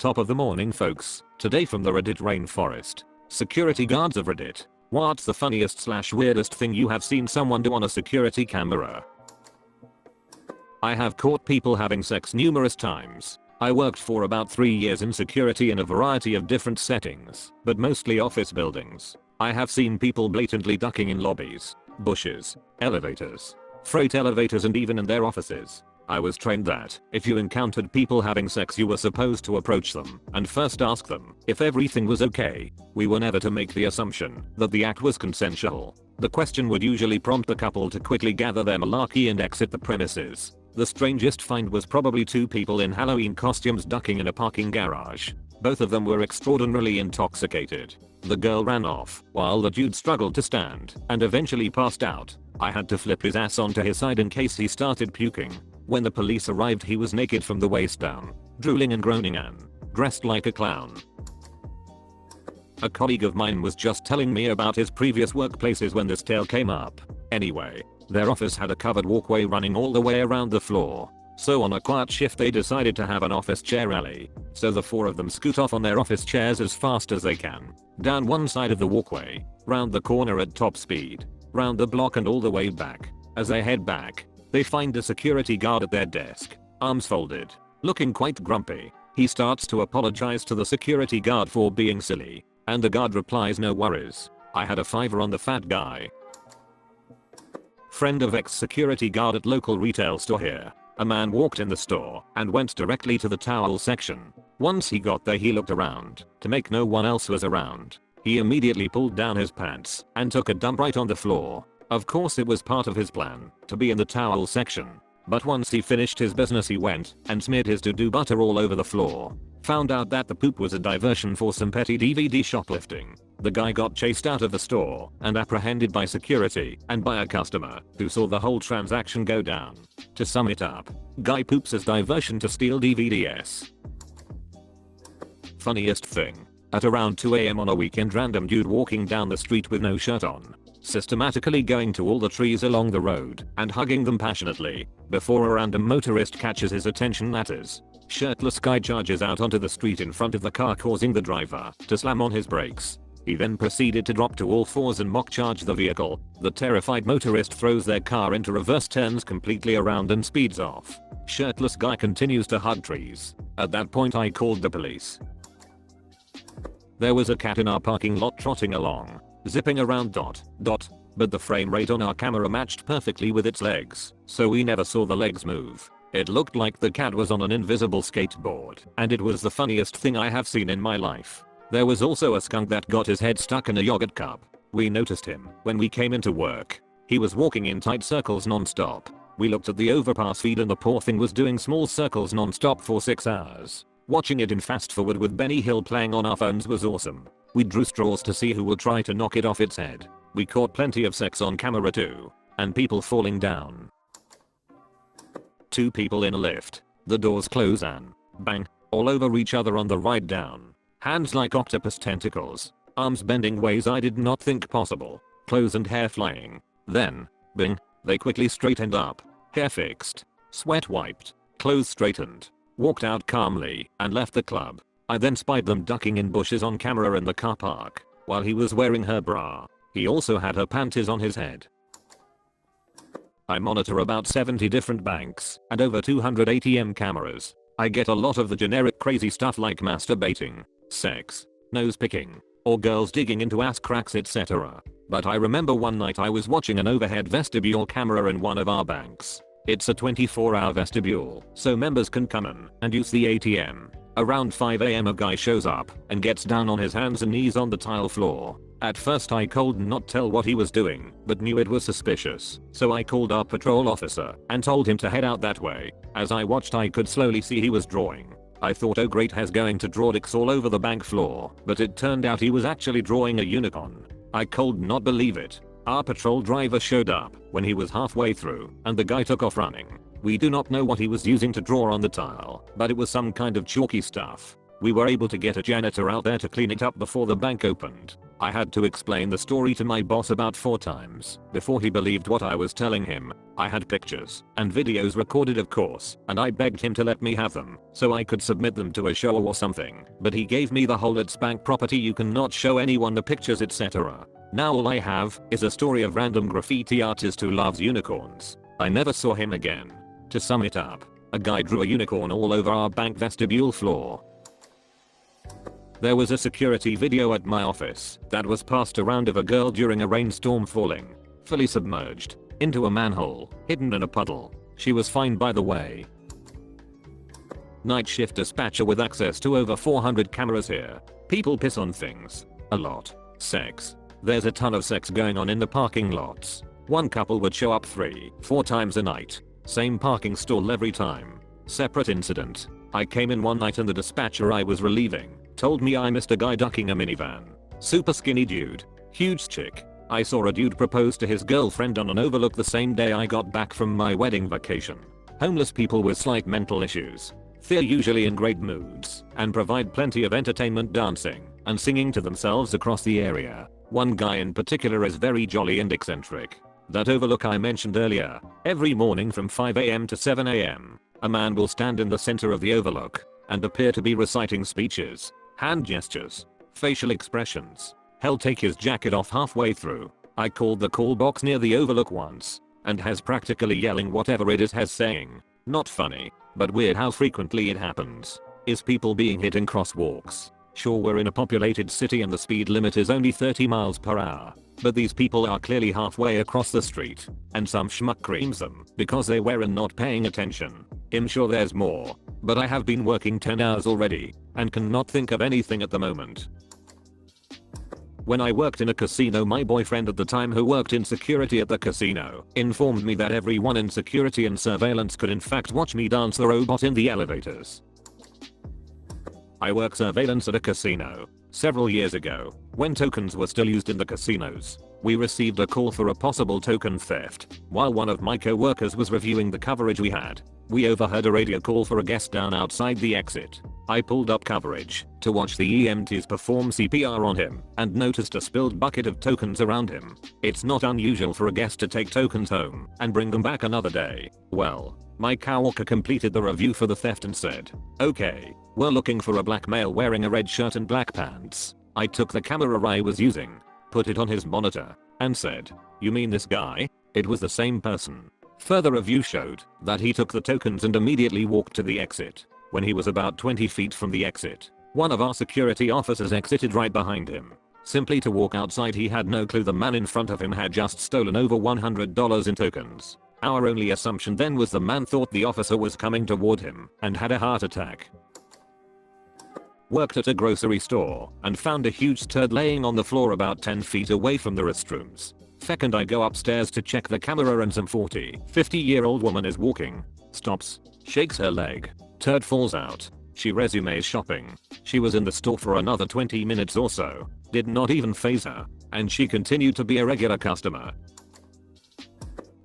Top of the morning folks, today from the Reddit Rainforest. Security guards of Reddit. What's the funniest / weirdest thing you have seen someone do on a security camera? I have caught people having sex numerous times. I worked for about 3 years in security in a variety of different settings, but mostly office buildings. I have seen people blatantly ducking in lobbies, bushes, elevators, freight elevators, and even in their offices. I was trained that if you encountered people having sex, you were supposed to approach them and first ask them if everything was okay. We were never to make the assumption that the act was consensual. The question would usually prompt the couple to quickly gather their malarkey and exit the premises. The strangest find was probably 2 people in Halloween costumes ducking in a parking garage. Both of them were extraordinarily intoxicated. The girl ran off while the dude struggled to stand and eventually passed out. I had to flip his ass onto his side in case he started puking. When the police arrived, he was naked from the waist down, drooling and groaning and dressed like a clown. A colleague of mine was just telling me about his previous workplaces when this tale came up. Anyway, their office had a covered walkway running all the way around the floor. So on a quiet shift they decided to have an office chair rally. So the 4 of them scoot off on their office chairs as fast as they can, down one side of the walkway, round the corner at top speed, round the block and all the way back. As they head back, they find a security guard at their desk, arms folded, looking quite grumpy. He starts to apologize to the security guard for being silly, and the guard replies, "No worries. I had a $5 on the fat guy." Friend of ex-security guard at local retail store here. A man walked in the store and went directly to the towel section. Once he got there, he looked around to make no one else was around. He immediately pulled down his pants and took a dump right on the floor. Of course it was part of his plan to be in the towel section. But once he finished his business, he went and smeared his to-do butter all over the floor. Found out that the poop was a diversion for some petty DVD shoplifting. The guy got chased out of the store and apprehended by security and by a customer who saw the whole transaction go down. To sum it up, guy poops as diversion to steal DVDs. Funniest thing. At around 2 AM on a weekend, random dude walking down the street with no shirt on, systematically going to all the trees along the road and hugging them passionately before a random motorist catches his attention. That is, shirtless guy charges out onto the street in front of the car, causing the driver to slam on his brakes. He then proceeded to drop to all 4s and mock charge the vehicle. The terrified motorist throws their car into reverse, turns completely around and speeds off. Shirtless guy continues to hug trees. At that point I called the police. There was a cat in our parking lot trotting along, zipping around ... but the frame rate on our camera matched perfectly with its legs, so we never saw the legs move. It looked like the cat was on an invisible skateboard, and it was the funniest thing I have seen in my life. There was also a skunk that got his head stuck in a yogurt cup. We noticed him when we came into work. He was walking in tight circles non-stop. We looked at the overpass feed and the poor thing was doing small circles non-stop for 6 hours. Watching it in fast forward with Benny Hill playing on our phones was awesome. We drew straws to see who would try to knock it off its head. We caught plenty of sex on camera too, and people falling down. 2 people in a lift. The doors close and bang, all over each other on the ride down. Hands like octopus tentacles, arms bending ways I did not think possible, clothes and hair flying. Then, bing, they quickly straightened up, hair fixed, sweat wiped, clothes straightened, walked out calmly and left the club. I then spied them ducking in bushes on camera in the car park while he was wearing her bra. He also had her panties on his head. I monitor about 70 different banks and over 200 ATM cameras. I get a lot of the generic crazy stuff like masturbating, sex, nose picking, or girls digging into ass cracks, etc. But I remember one night I was watching an overhead vestibule camera in one of our banks. It's a 24-hour vestibule, so members can come in and use the ATM. Around 5 AM a guy shows up and gets down on his hands and knees on the tile floor. At first I could not tell what he was doing, but knew it was suspicious. So I called our patrol officer and told him to head out that way. As I watched, I could slowly see he was drawing. I thought, oh great, he's going to draw dicks all over the bank floor, but it turned out he was actually drawing a unicorn. I could not believe it. Our patrol driver showed up when he was halfway through and the guy took off running. We do not know what he was using to draw on the tile, but it was some kind of chalky stuff. We were able to get a janitor out there to clean it up before the bank opened. I had to explain the story to my boss about 4 times before he believed what I was telling him. I had pictures and videos recorded of course, and I begged him to let me have them so I could submit them to a show or something, but he gave me the whole "it's bank property, you cannot show anyone the pictures etc." Now all I have is a story of random graffiti artist who loves unicorns. I never saw him again. To sum it up, a guy drew a unicorn all over our bank vestibule floor. There was a security video at my office that was passed around of a girl during a rainstorm falling, fully submerged, into a manhole, hidden in a puddle. She was fine by the way. Night shift dispatcher with access to over 400 cameras here. People piss on things. A lot. Sex. There's a ton of sex going on in the parking lots. One couple would show up 3-4 times a night. Same parking stall every time. Separate incident. I came in one night and the dispatcher I was relieving told me I missed a guy ducking a minivan. Super skinny dude. Huge chick. I saw a dude propose to his girlfriend on an overlook the same day I got back from my wedding vacation. Homeless people with slight mental issues. They're usually in great moods and provide plenty of entertainment, dancing and singing to themselves across the area. One guy in particular is very jolly and eccentric. That overlook I mentioned earlier, every morning from 5 AM to 7 AM, a man will stand in the center of the overlook and appear to be reciting speeches, hand gestures, facial expressions. He'll take his jacket off halfway through. I called the call box near the overlook once and has practically yelling whatever it is has saying. Not funny, but weird how frequently it happens. Is people being hit in crosswalks? Sure, we're in a populated city and the speed limit is only 30 miles per hour. But these people are clearly halfway across the street and some schmuck creams them because they were not paying attention. I'm sure there's more, but I have been working 10 hours already and cannot think of anything at the moment. When I worked in a casino, my boyfriend at the time who worked in security at the casino informed me that everyone in security and surveillance could in fact watch me dance the robot in the elevators. I worked surveillance at a casino. Several years ago, when tokens were still used in the casinos, we received a call for a possible token theft. While one of my co-workers was reviewing the coverage we had, we overheard a radio call for a guest down outside the exit. I pulled up coverage to watch the EMTs perform CPR on him and noticed a spilled bucket of tokens around him. It's not unusual for a guest to take tokens home and bring them back another day. Well, my coworker completed the review for the theft and said, "Okay, we're looking for a black male wearing a red shirt and black pants." I took the camera I was using, put it on his monitor, and said, "You mean this guy?" It was the same person. Further review showed that he took the tokens and immediately walked to the exit. When he was about 20 feet from the exit, one of our security officers exited right behind him. Simply to walk outside, he had no clue the man in front of him had just stolen over $100 in tokens. Our only assumption then was the man thought the officer was coming toward him and had a heart attack. Worked at a grocery store and found a huge turd laying on the floor about 10 feet away from the restrooms. Second, I go upstairs to check the camera and some 50-year-old woman is walking, stops, shakes her leg, turd falls out. She resumes shopping. She was in the store for another 20 minutes or so, did not even faze her, and she continued to be a regular customer.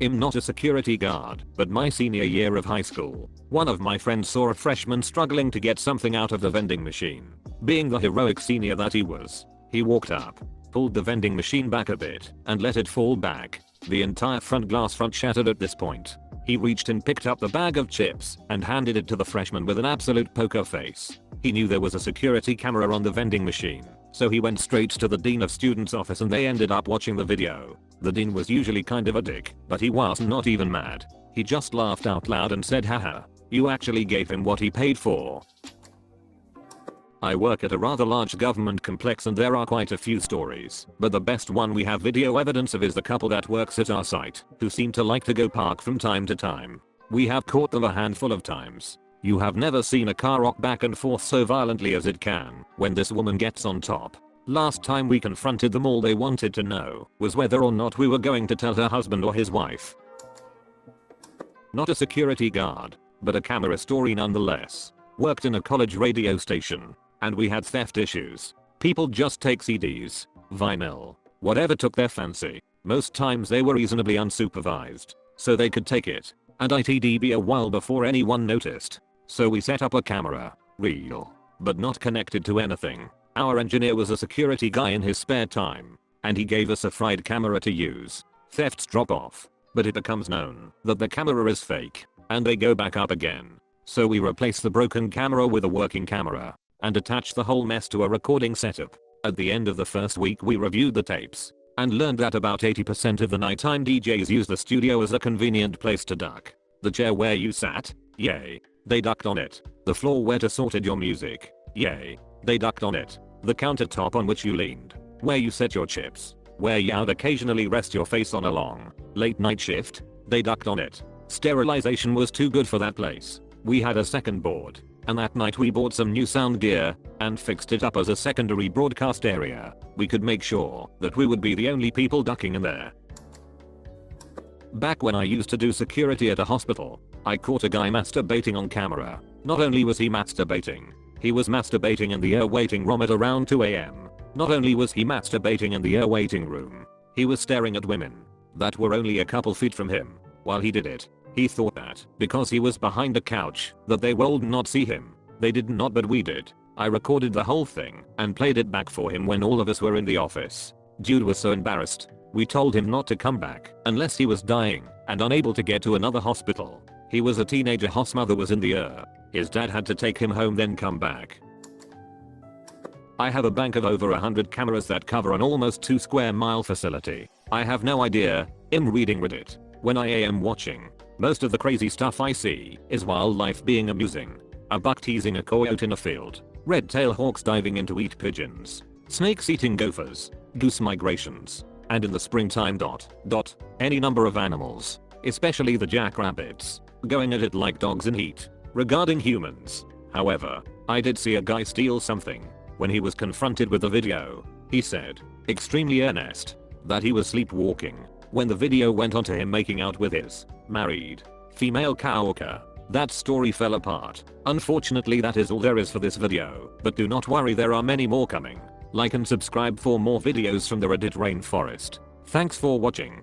I'm not a security guard, but my senior year of high school, one of my friends saw a freshman struggling to get something out of the vending machine. Being the heroic senior that he was, he walked up, pulled the vending machine back a bit, and let it fall back. The entire front glass shattered at this point. He reached and picked up the bag of chips and handed it to the freshman with an absolute poker face. He knew there was a security camera on the vending machine, so he went straight to the dean of students' office and they ended up watching the video. The dean was usually kind of a dick, but he was not even mad. He just laughed out loud and said, "Haha, you actually gave him what he paid for." I work at a rather large government complex and there are quite a few stories, but the best one we have video evidence of is the couple that works at our site, who seem to like to go park from time to time. We have caught them a handful of times. You have never seen a car rock back and forth so violently as it can when this woman gets on top. Last time we confronted them, all they wanted to know was whether or not we were going to tell her husband or his wife. Not a security guard, but a camera story nonetheless. Worked in a college radio station, and we had theft issues. People just take CDs, vinyl, whatever took their fancy. Most times they were reasonably unsupervised, so they could take it, and it'd be a while before anyone noticed. So we set up a camera, real, but not connected to anything. Our engineer was a security guy in his spare time, and he gave us a fried camera to use. Thefts drop off. but it becomes known that the camera is fake, and they go back up again. So we replace the broken camera with a working camera, and attach the whole mess to a recording setup. At the end of the first week we reviewed the tapes, and learned that about 80% of the nighttime DJs use the studio as a convenient place to duck. The chair where you sat? Yay. They ducked on it. The floor where to sorted your music? Yay. They ducked on it. The countertop on which you leaned? Where you set your chips? Where you'd occasionally rest your face on a long, late night shift? They ducked on it. Sterilization was too good for that place. We had a second board, and that night we bought some new sound gear, and fixed it up as a secondary broadcast area. We could make sure that we would be the only people ducking in there. Back when I used to do security at a hospital, I caught a guy masturbating on camera. Not only was he masturbating, he was masturbating in the air waiting room at around 2 AM. Not only was he masturbating in the air waiting room, he was staring at women that were only a couple feet from him while he did it. He thought that because he was behind a couch that they would not see him. They did not, but we did. I recorded the whole thing and played it back for him when all of us were in the office. Dude was so embarrassed. We told him not to come back unless he was dying and unable to get to another hospital. He was a teenager, his mother was in the ER. His dad had to take him home then come back. I have a bank of over 100 cameras that cover an almost 2 square mile facility. I have no idea. I'm reading Reddit. When I am watching, most of the crazy stuff I see is wildlife being amusing. A buck teasing a coyote in a field. Red-tailed hawks diving in to eat pigeons. Snakes eating gophers. Goose migrations. And in the springtime any number of animals, especially the jackrabbits, going at it like dogs in heat. Regarding humans, however, I did see a guy steal something. When he was confronted with the video, he said, extremely earnest, that he was sleepwalking. When the video went on to him making out with his married female coworker, that story fell apart. Unfortunately, that is all there is for this video, but do not worry, there are many more coming. Like and subscribe for more videos from the Reddit Rainforest. Thanks for watching.